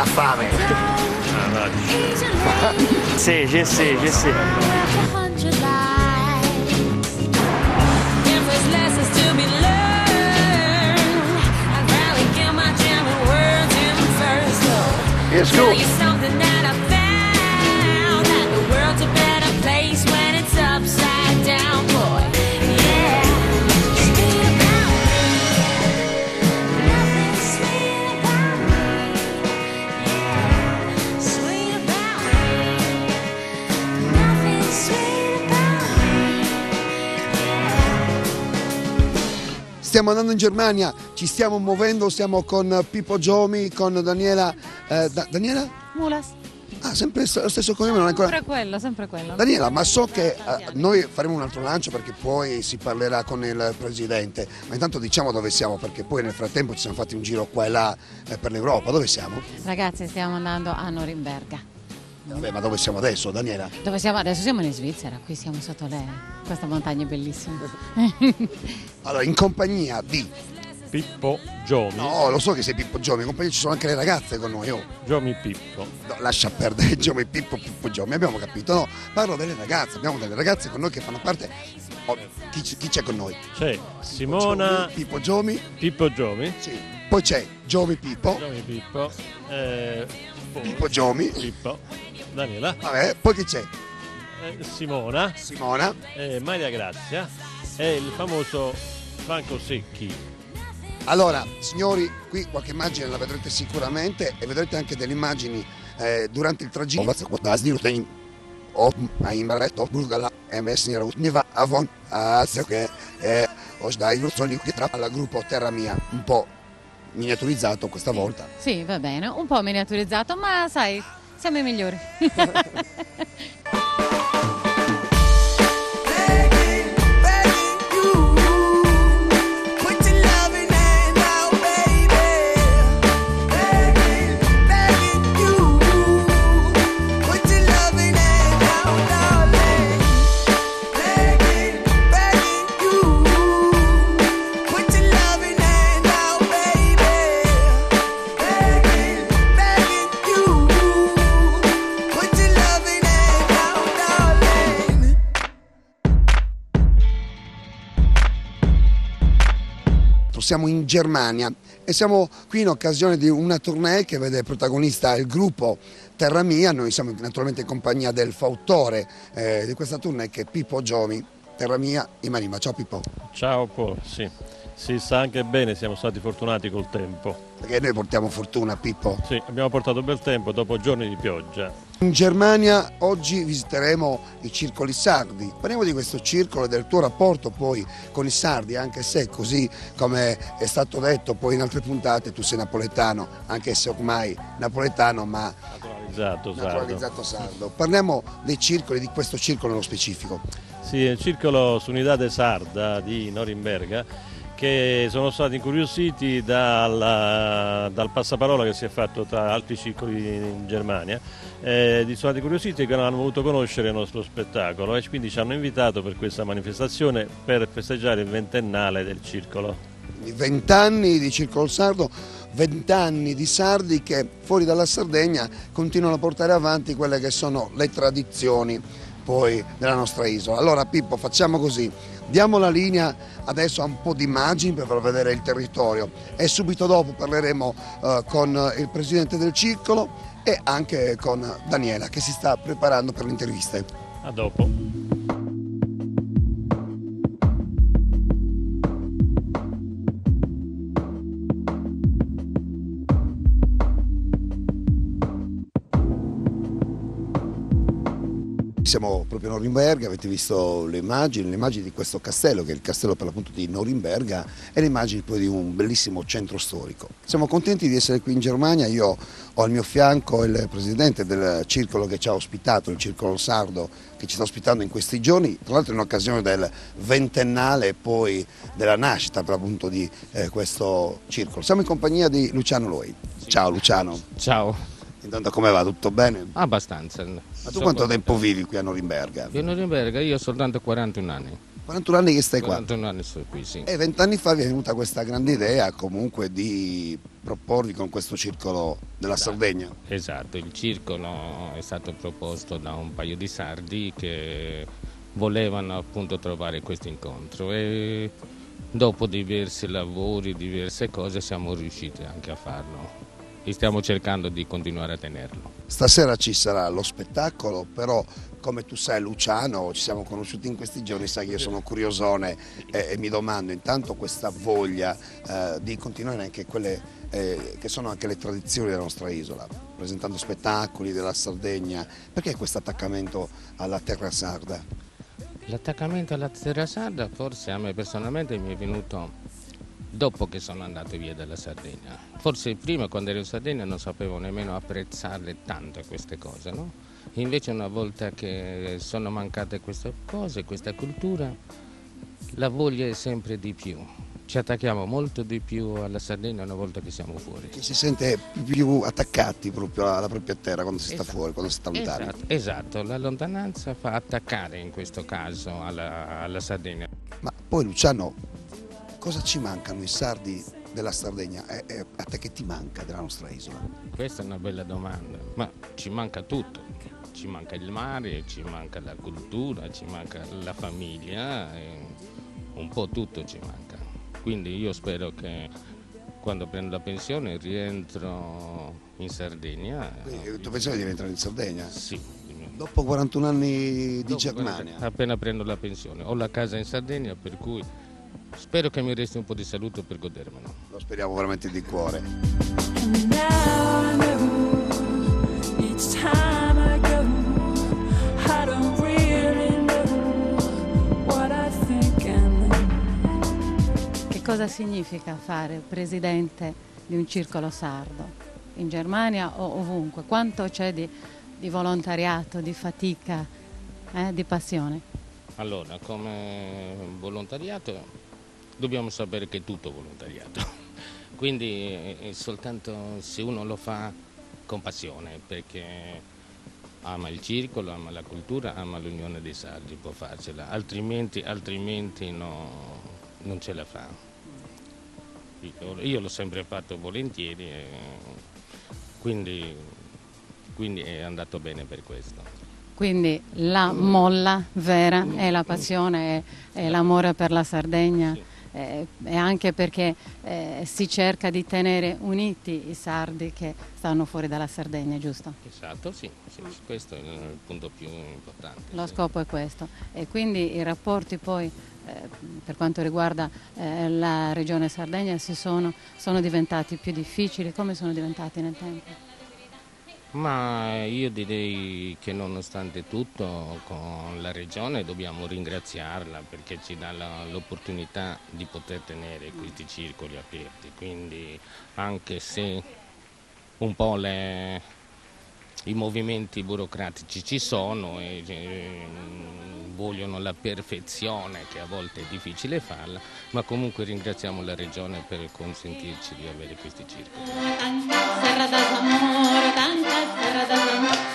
ha fame. Sì, sì. It's cool. Stiamo andando in Germania, ci stiamo muovendo, stiamo con Pippo Giomi, con Daniela. Daniela? Mulas. Ah, sempre lo stesso cognome, non è ancora. Sempre quello. Daniela, ma so che noi faremo un altro lancio perché poi si parlerà con il presidente, ma intanto diciamo dove siamo perché poi nel frattempo ci siamo fatti un giro qua e là per l'Europa. Dove siamo? Ragazzi, stiamo andando a Norimberga. Vabbè, ma dove siamo adesso, Daniela? Dove siamo adesso? Siamo in Svizzera, qui siamo sotto questa montagna bellissima. Allora, in compagnia di Pippo Giomi. No, lo so che sei Pippo Giomi, in compagnia ci sono anche le ragazze con noi. Giomi Pippo. No, lascia perdere Giomi Pippo, Pippo Giomi, abbiamo capito, no? Parlo delle ragazze, abbiamo delle ragazze con noi che fanno parte. Oh, chi c'è con noi? C'è Simona Pippo Giomi. Pippo Giomi. Sì. Poi c'è Giomi Pippo. Giomi Pippo. Pippo Giomi. Pippo. Daniela. Vabbè, poi chi c'è? Simona. Maria Grazia e il famoso Franco Secchi. Allora, signori, qui qualche immagine la vedrete sicuramente e vedrete anche delle immagini durante il tragitto. Alla gruppo Terra Mia, un po' miniaturizzato questa volta. Sì, va bene, un po' miniaturizzato, ma sai, siamo i migliori. Siamo in Germania e siamo qui in occasione di una tournée che vede protagonista il gruppo Terra Mia. Noi siamo naturalmente in compagnia del fautore di questa tournée che è Pippo Giomi, Terra Mia in Marima. Ciao Pippo. Ciao Paul, sì. Si sta anche bene, siamo stati fortunati col tempo. Perché noi portiamo fortuna, Pippo. Sì, abbiamo portato bel tempo dopo giorni di pioggia. In Germania oggi visiteremo i circoli sardi. Parliamo di questo circolo e del tuo rapporto poi con i sardi, anche se così come è stato detto poi in altre puntate tu sei napoletano, anche se ormai napoletano ma naturalizzato sardo. Parliamo dei circoli, di questo circolo nello specifico. Sì, il circolo Unidade Sarda di Norimberga, che sono stati incuriositi dal passaparola che si è fatto tra altri circoli in Germania, sono stati incuriositi che hanno voluto conoscere il nostro spettacolo e quindi ci hanno invitato per questa manifestazione per festeggiare il ventennale del circolo. 20 anni di Circolo Sardo, 20 anni di sardi che fuori dalla Sardegna continuano a portare avanti quelle che sono le tradizioni poi della nostra isola. Allora Pippo, facciamo così, diamo la linea adesso a un po' di immagini per far vedere il territorio e subito dopo parleremo con il presidente del circolo e anche con Daniela che si sta preparando per le interviste. A dopo. Siamo proprio a Norimberga, avete visto le immagini di questo castello, che è il castello per l'appunto di Norimberga, e le immagini poi di un bellissimo centro storico. Siamo contenti di essere qui in Germania, io ho al mio fianco il presidente del circolo che ci ha ospitato, il Circolo Sardo, che ci sta ospitando in questi giorni, tra l'altro in occasione del ventennale e poi della nascita per l'appunto di questo circolo. Siamo in compagnia di Luciano Loi. Ciao Luciano. Ciao. Intanto come va? Tutto bene? Abbastanza. Ma tu quanto tempo vivi qui a Norimberga? Qui a Norimberga io ho soltanto 41 anni. 41 anni che stai qua. 41 anni sto qui, sì. E 20 anni fa vi è venuta questa grande idea comunque di proporvi con questo circolo della Sardegna. Esatto, il circolo è stato proposto da un paio di sardi che volevano appunto trovare questo incontro e dopo diversi lavori, diverse cose siamo riusciti anche a farlo e stiamo cercando di continuare a tenerlo. Stasera ci sarà lo spettacolo, però come tu sai Luciano, ci siamo conosciuti in questi giorni, sai che io sono curiosone e mi domando intanto questa voglia di continuare anche quelle che sono anche le tradizioni della nostra isola, presentando spettacoli della Sardegna, perché questo attaccamento alla terra sarda? L'attaccamento alla terra sarda forse a me personalmente mi è venuto dopo che sono andato via dalla Sardegna. Forse prima quando ero in Sardegna non sapevo nemmeno apprezzarle tanto queste cose, no? Invece una volta che sono mancate queste cose, questa cultura, la voglia è sempre di più. Ci attacchiamo molto di più alla Sardegna una volta che siamo fuori. Che si sente più attaccati proprio alla propria terra quando si sta fuori, quando si sta lontani. Esatto, la lontananza fa attaccare in questo caso alla Sardegna. Ma poi Luciano, cosa ci mancano i sardi della Sardegna? E a te che ti manca della nostra isola? Questa è una bella domanda, ma ci manca tutto. Ci manca il mare, ci manca la cultura, ci manca la famiglia, un po' tutto ci manca. Quindi io spero che quando prendo la pensione rientro in Sardegna. Tu pensavi di rientrare in Sardegna? Sì. Dopo 41 anni di Germania? Appena prendo la pensione. Ho la casa in Sardegna, per cui spero che mi resti un po' di salute per godermelo. Lo speriamo veramente di cuore. Che cosa significa fare presidente di un circolo sardo? In Germania o ovunque? Quanto c'è di volontariato, di fatica, di passione? Allora, come volontariato dobbiamo sapere che è tutto volontariato, quindi è soltanto se uno lo fa con passione, perché ama il circolo, ama la cultura, ama l'Unione dei Sardi, può farcela, altrimenti non ce la fa. Io l'ho sempre fatto volentieri, quindi è andato bene per questo. Quindi la molla vera è la passione, è l'amore per la Sardegna, Sì. E anche perché si cerca di tenere uniti i sardi che stanno fuori dalla Sardegna, giusto? Esatto, sì, questo è il punto più importante. Lo sì. scopo è questo. E quindi i rapporti poi per quanto riguarda la regione Sardegna sono diventati più difficili. Come sono diventati nel tempo? Ma io direi che nonostante tutto con la regione dobbiamo ringraziarla perché ci dà l'opportunità di poter tenere questi circoli aperti, quindi anche se un po' i movimenti burocratici ci sono e vogliono la perfezione che a volte è difficile farla, ma comunque ringraziamo la regione per consentirci di avere questi circoli. Serra d'amore, tanta serra d'amore.